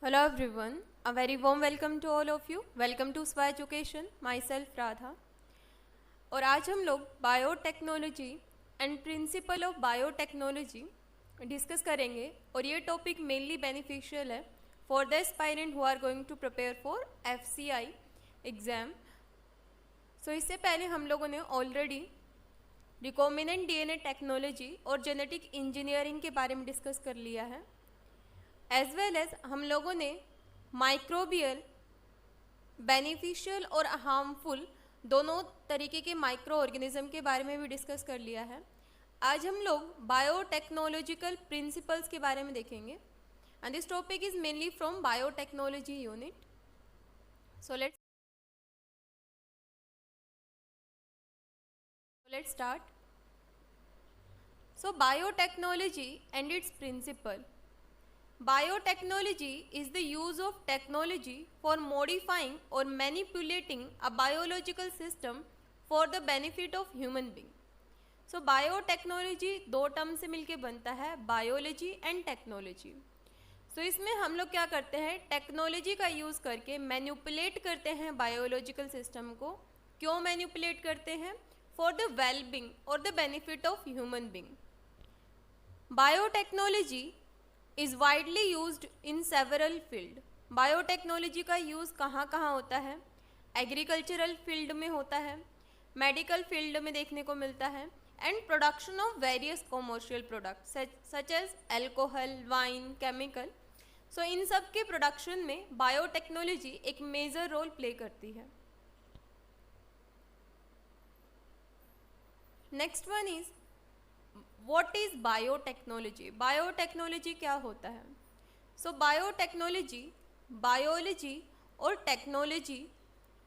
Hello everyone, a very warm welcome to all of you. Welcome to Swa education, myself Radha. और आज हम लोग biotechnology and principle of biotechnology discuss करेंगे और ये टॉपिक मेनली बेनिफिशियल है for the aspirant who are going to prepare for FCI exam. So इससे पहले हम लोगों ने ऑलरेडी रिकॉम्बिनेंट DNA टेक्नोलॉजी और जेनेटिक इंजीनियरिंग के बारे में डिस्कस कर लिया है. एज वेल एज हम लोगों ने माइक्रोबियल, बेनिफिशियल और हार्मफुल दोनों तरीके के माइक्रो ऑर्गेनिज्म के बारे में भी डिस्कस कर लिया है. आज हम लोग बायोटेक्नोलॉजिकल प्रिंसिपल्स के बारे में देखेंगे and this topic is mainly from biotechnology unit. So let's start. So biotechnology and its principle. Biotechnology is the use of technology for modifying or manipulating a biological system for the benefit of human being. So biotechnology दो term से मिलके बनता है, biology and technology. सो इसमें हम लोग क्या करते हैं, टेक्नोलॉजी का यूज़ करके मैनिपुलेट करते हैं बायोलॉजिकल सिस्टम को. क्यों मैनिपुलेट करते हैं? फॉर द वेलबींग और the benefit of human being. Biotechnology is widely used in several field. Biotechnology का यूज़ कहाँ कहाँ होता है? एग्रीकल्चरल फील्ड में होता है, मेडिकल फील्ड में देखने को मिलता है, and production of various commercial products such as alcohol, wine, chemical. So इन सब के प्रोडक्शन में बायोटेक्नोलॉजी एक मेजर रोल प्ले करती है. Next one is What is biotechnology? Biotechnology क्या होता है? सो बायोटेक्नोलॉजी बायोलॉजी और टेक्नोलॉजी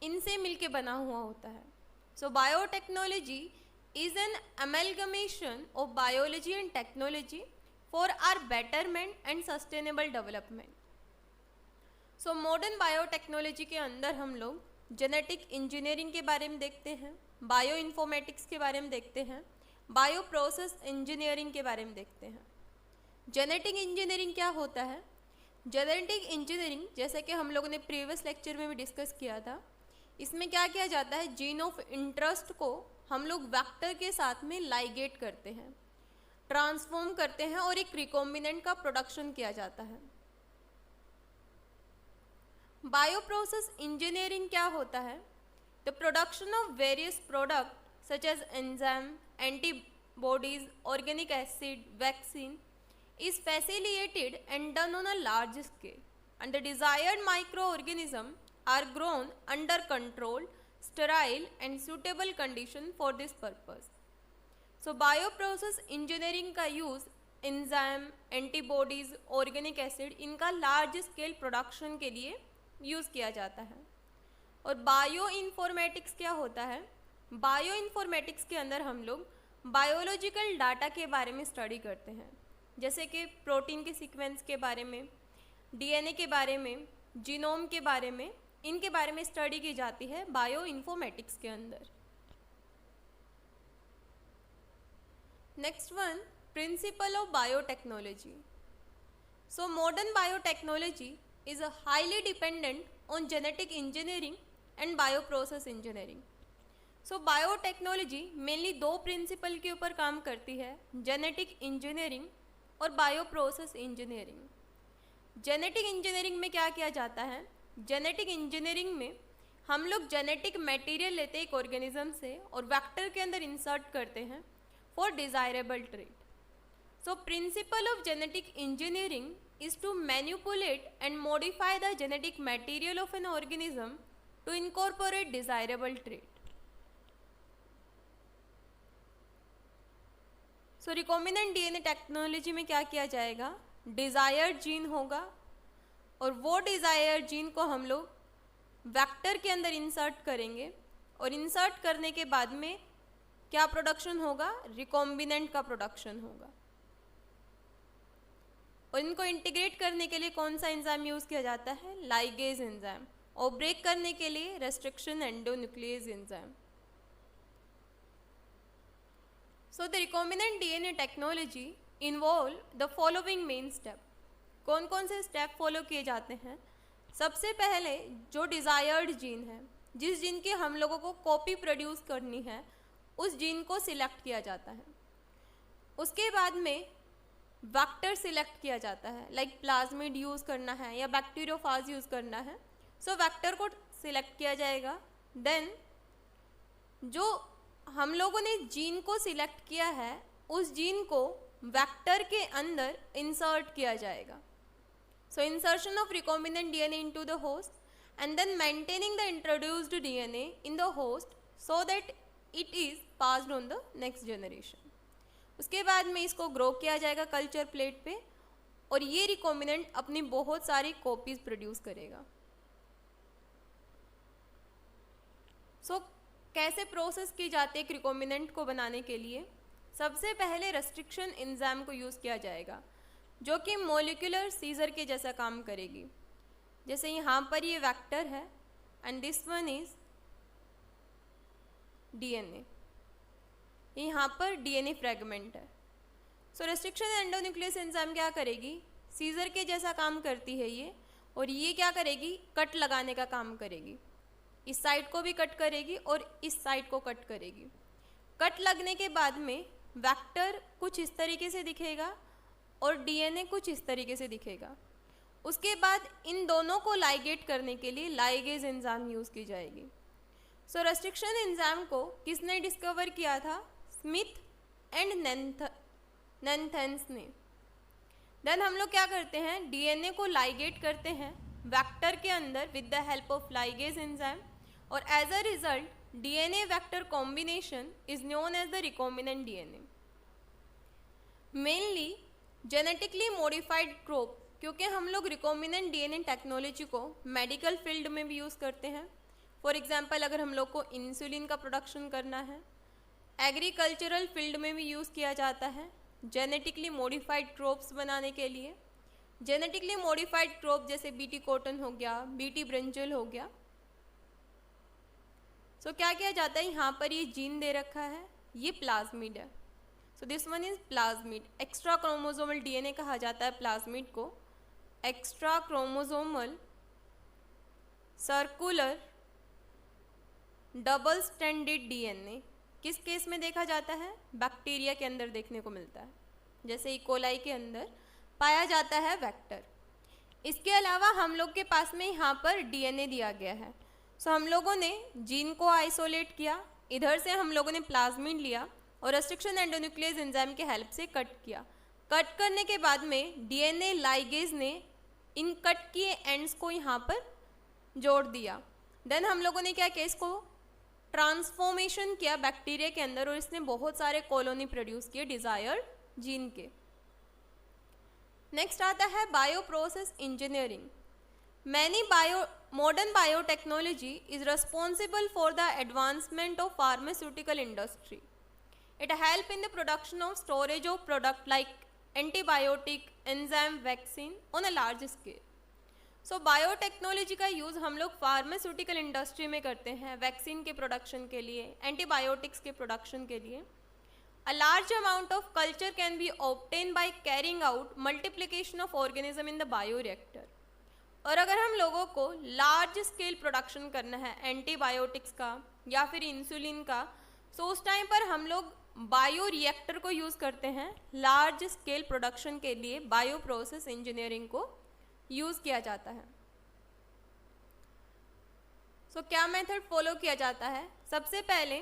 इनसे मिलके बना हुआ होता है. So biotechnology is an amalgamation of biology and technology for our betterment and sustainable development. So modern biotechnology के अंदर हम लोग जेनेटिक इंजीनियरिंग के बारे में देखते हैं, बायो इन्फॉर्मेटिक्स के बारे में देखते हैं, बायो प्रोसेस इंजीनियरिंग के बारे में देखते हैं. जेनेटिक इंजीनियरिंग क्या होता है? जेनेटिक इंजीनियरिंग जैसे कि हम लोगों ने प्रीवियस लेक्चर में भी डिस्कस किया था, इसमें क्या किया जाता है, जीन ऑफ इंटरेस्ट को हम लोग वेक्टर के साथ में लाइगेट करते हैं, ट्रांसफॉर्म करते हैं और एक रिकॉम्बिनेंट का प्रोडक्शन किया जाता है. बायो प्रोसेस इंजीनियरिंग क्या होता है? The production of various product such as enzyme, antibodies, organic acid, vaccine is facilitated and done on a large scale, and the desired microorganisms are grown under controlled, sterile and suitable condition for this purpose. So bioprocess engineering का use enzyme, antibodies, organic acid इनका large scale production के लिए use किया जाता है. और bio informatics क्या होता है? बायो इन्फॉर्मेटिक्स के अंदर हम लोग बायोलॉजिकल डाटा के बारे में स्टडी करते हैं, जैसे कि प्रोटीन के सीक्वेंस के बारे में, DNA के बारे में, जीनोम के बारे में, इनके बारे में स्टडी की जाती है बायो इन्फॉर्मेटिक्स के अंदर. Next one, principal of biotechnology. So modern biotechnology is highly dependent on genetic engineering and bio process engineering. So biotechnology mainly दो प्रिंसिपल के ऊपर काम करती है, जेनेटिक इंजीनियरिंग और bio process engineering. Genetic engineering में क्या किया जाता है? जेनेटिक इंजीनियरिंग में हम लोग जेनेटिक मटेरियल लेते हैं एक ऑर्गेनिज्म से और वेक्टर के अंदर इंसर्ट करते हैं for desirable trait. So principle of genetic engineering is to manipulate and modify the genetic material of an organism to incorporate desirable trait. So recombinant DNA technology में क्या किया जाएगा, डिज़ायर्ड जीन होगा और वो डिज़ायर्ड जीन को हम लोग वेक्टर के अंदर इंसर्ट करेंगे और इंसर्ट करने के बाद में क्या प्रोडक्शन होगा, रिकॉम्बिनेंट का प्रोडक्शन होगा. और इनको इंटीग्रेट करने के लिए कौन सा एंजाइम यूज़ किया जाता है, लाइगेज एंजाइम, और ब्रेक करने के लिए restriction endonuclease enzyme. So the recombinant DNA technology involve the following main step. कौन कौन से स्टेप फॉलो किए जाते हैं? सबसे पहले जो डिज़ायर्ड जीन है, जिस जीन की हम लोगों को कॉपी प्रोड्यूस करनी है, उस जीन को सिलेक्ट किया जाता है। उसके बाद में वेक्टर सिलेक्ट किया जाता है, लाइक प्लाज्मिड यूज़ करना है या बैक्टीरियोफाज यूज़ करना है। सो वेक्टर को सिलेक्ट किया जाएगा। देन जो हम लोगों ने जीन को सिलेक्ट किया है, उस जीन को वेक्टर के अंदर इंसर्ट किया जाएगा। So insertion of recombinant DNA into the host and then maintaining the introduced DNA in the host so that it is passed on the next generation. उसके बाद में इसको ग्रो किया जाएगा कल्चर प्लेट पे और ये रिकॉम्बिनेंट अपनी बहुत सारी कॉपीज प्रोड्यूस करेगा। सो कैसे प्रोसेस की जाती है एक रिकॉम्बिनेंट को बनाने के लिए? सबसे पहले रेस्ट्रिक्शन एंजाइम को यूज़ किया जाएगा, जो कि मॉलिक्यूलर सीजर के जैसा काम करेगी। जैसे यहाँ पर ये वेक्टर है and this one is DNA, यहाँ पर डीएनए फ्रेगमेंट है। सो रेस्ट्रिक्शन एंडोन्यूक्लियस एंजाइम क्या करेगी? सीजर के जैसा काम करती है ये, और ये क्या करेगी? कट लगाने का काम करेगी। इस साइड को भी कट करेगी और इस साइड को कट करेगी। कट लगने के बाद में वेक्टर कुछ इस तरीके से दिखेगा और डीएनए कुछ इस तरीके से दिखेगा। उसके बाद इन दोनों को लाइगेट करने के लिए लाइगेज एंजाइम यूज़ की जाएगी। सो रेस्ट्रिक्शन एंजाइम को किसने डिस्कवर किया था? स्मिथ एंड नैन्थेंस ने। देन हम लोग क्या करते हैं? डीएनए को लाइगेट करते हैं वेक्टर के अंदर with the help of ligase enzyme, और as a result DNA vector combination is known as the recombinant DNA. Mainly genetically modified crop, क्योंकि हम लोग रिकॉम्बिनेंट डीएनए टेक्नोलॉजी को मेडिकल फील्ड में भी यूज़ करते हैं। फॉर एग्जांपल अगर हम लोग को इंसुलिन का प्रोडक्शन करना है, एग्रीकल्चरल फील्ड में भी यूज़ किया जाता है जेनेटिकली मॉडिफाइड क्रॉप्स बनाने के लिए। जेनेटिकली मॉडिफाइड क्रॉप जैसे बीटी कॉटन हो गया, बीटी ब्रिंजल हो गया। सो क्या किया जाता है? यहाँ पर ये जीन दे रखा है, ये प्लाज्मिड है। So this one is plasmid. Extra chromosomal DNA कहा जाता है प्लाज्मिड को। Extra chromosomal circular double stranded DNA किस केस में देखा जाता है? बैक्टीरिया के अंदर देखने को मिलता है, जैसे इकोलाई के अंदर पाया जाता है वेक्टर। इसके अलावा हम लोग के पास में यहाँ पर डीएनए दिया गया है। सो हम लोगों ने जीन को आइसोलेट किया, इधर से हम लोगों ने प्लाज्मिड लिया और रेस्ट्रिक्शन एंडोन्यूक्लियस एंजाइम के हेल्प से कट किया। कट करने के बाद में डीएनए लाइगेज ने इन कट किए एंड्स को यहाँ पर जोड़ दिया। देन हम लोगों ने क्या किया? इसको ट्रांसफॉर्मेशन किया बैक्टीरिया के अंदर और इसने बहुत सारे कॉलोनी प्रोड्यूस किए डिजायर्ड जीन के। नेक्स्ट आता है bio process engineering. Many modern biotechnology is responsible for the advancement of pharmaceutical industry. It helps in the production of storage of product like antibiotic, enzyme, vaccine on a large scale. So biotechnology का use हम लोग pharmaceutical industry में करते हैं, vaccine के production के लिए, antibiotics के प्रोडक्शन के लिए। A large amount of culture can be obtained by carrying out multiplication of organism in the bioreactor. और अगर हम लोगों को लार्ज स्केल प्रोडक्शन करना है एंटीबायोटिक्स का या फिर इंसुलिन का, तो उस टाइम पर हम लोग बायो रिएक्टर को यूज़ करते हैं लार्ज स्केल प्रोडक्शन के लिए। बायो प्रोसेस इंजीनियरिंग को यूज़ किया जाता है। सो क्या मेथड फॉलो किया जाता है? सबसे पहले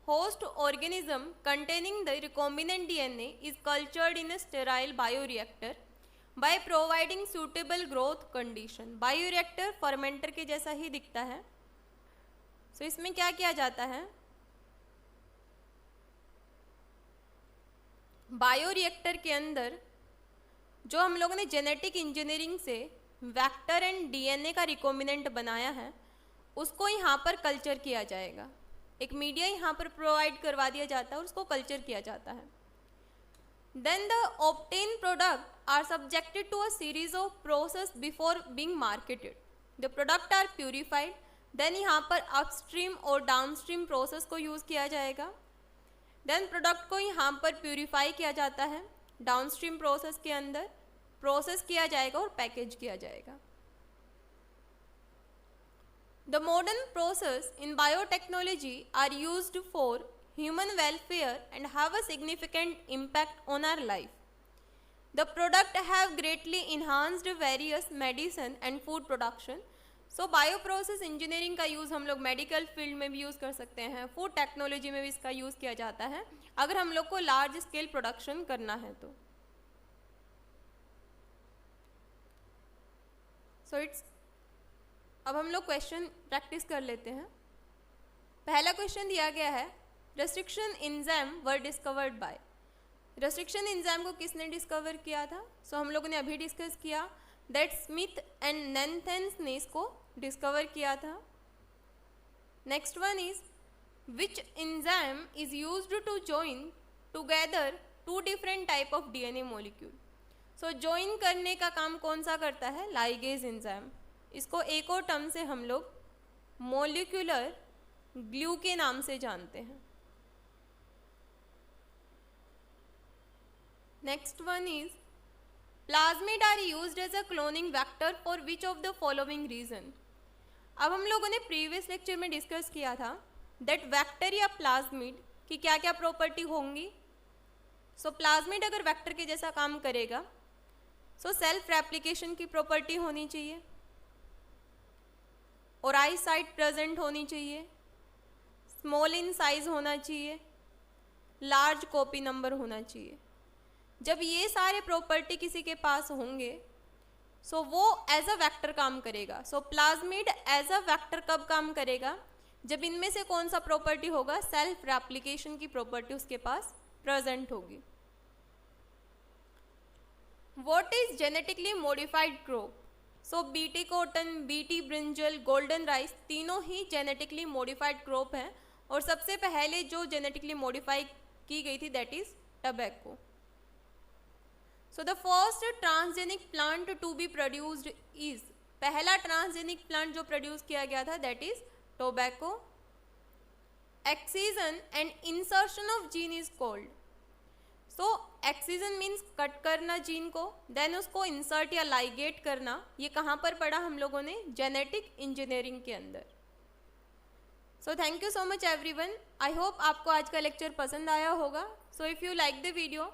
host organism containing the recombinant DNA is cultured in a sterile bioreactor by providing suitable growth condition. Bioreactor fermenter के जैसा ही दिखता है। सो इसमें क्या किया जाता है? बायोरिएक्टर के अंदर जो हम लोगों ने जेनेटिक इंजीनियरिंग से वेक्टर एंड डीएनए का रिकॉम्बिनेंट बनाया है, उसको यहाँ पर कल्चर किया जाएगा। एक मीडिया यहाँ पर प्रोवाइड करवा दिया जाता है और उसको कल्चर किया जाता है। Then the obtained product are subjected to a series of process before being marketed. The product are purified. Then यहाँ पर अपस्ट्रीम और डाउनस्ट्रीम प्रोसेस को यूज़ किया जाएगा। देन प्रोडक्ट को यहाँ पर प्यूरिफाई किया जाता है डाउनस्ट्रीम प्रोसेस के अंदर। प्रोसेस किया जाएगा और पैकेज किया जाएगा। The modern process in biotechnology are used for human welfare and have a significant impact on our life. The product have greatly enhanced various medicine and food production. So bioprocess engineering का use हम लोग medical field में भी use कर सकते हैं, food technology में भी इसका यूज़ किया जाता है अगर हम लोग को लार्ज स्केल प्रोडक्शन करना है तो। सो इट्स अब हम लोग क्वेश्चन प्रैक्टिस कर लेते हैं। पहला क्वेश्चन दिया गया है, restriction enzyme were discovered by. Restriction enzyme को किसने डिस्कवर किया था? सो हम लोगों ने अभी डिस्कस किया दैट स्मिथ एंड नैन्थेंस ने इसको डिस्कवर किया था। Next one is which enzyme is used to join together two different type of DNA molecule. So join करने का काम कौन सा करता है? Ligase enzyme. इसको एक और टर्म से हम लोग मॉलिक्यूलर ग्लू के नाम से जानते हैं। Next one is plasmid are used as a cloning vector for which of the following region. अब हम लोगों ने प्रीवियस लेक्चर में डिस्कस किया था दैट वेक्टर या प्लाज्मिड की क्या क्या प्रॉपर्टी होंगी। सो प्लाज्मिड अगर वेक्टर के जैसा काम करेगा सो सेल्फ रेप्लिकेशन की प्रॉपर्टी होनी चाहिए और आई साइट प्रेजेंट होनी चाहिए, स्मॉल इन साइज होना चाहिए, लार्ज कॉपी नंबर होना चाहिए। जब ये सारे प्रॉपर्टी किसी के पास होंगे सो वो एज अ वेक्टर काम करेगा। सो प्लाज्मिड एज अ वेक्टर कब काम करेगा? जब इनमें से कौन सा प्रॉपर्टी होगा? सेल्फ रेप्लिकेशन की प्रॉपर्टी उसके पास प्रेजेंट होगी। What is genetically modified crop? So BT cotton, BT brinjal, golden rice तीनों ही जेनेटिकली मॉडिफाइड क्रॉप हैं और सबसे पहले जो जेनेटिकली मॉडिफाई की गई थी that is tobacco. So the first transgenic plant to be produced is, पहला ट्रांसजेनिक प्लांट जो प्रोड्यूस किया गया था that is tobacco. Excision and insertion of gene is called. So excision means cut करना gene को, देन उसको insert या ligate करना। ये कहाँ पर पढ़ा हम लोगों ने? जेनेटिक इंजीनियरिंग के अंदर। So thank you so much everyone. I hope आपको आज का लेक्चर पसंद आया होगा। So if you like the video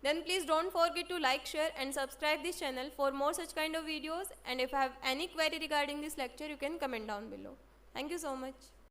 then please don't forget to like, share and subscribe this channel for more such kind of videos, and if you have any query regarding this lecture you can comment down below. Thank you so much.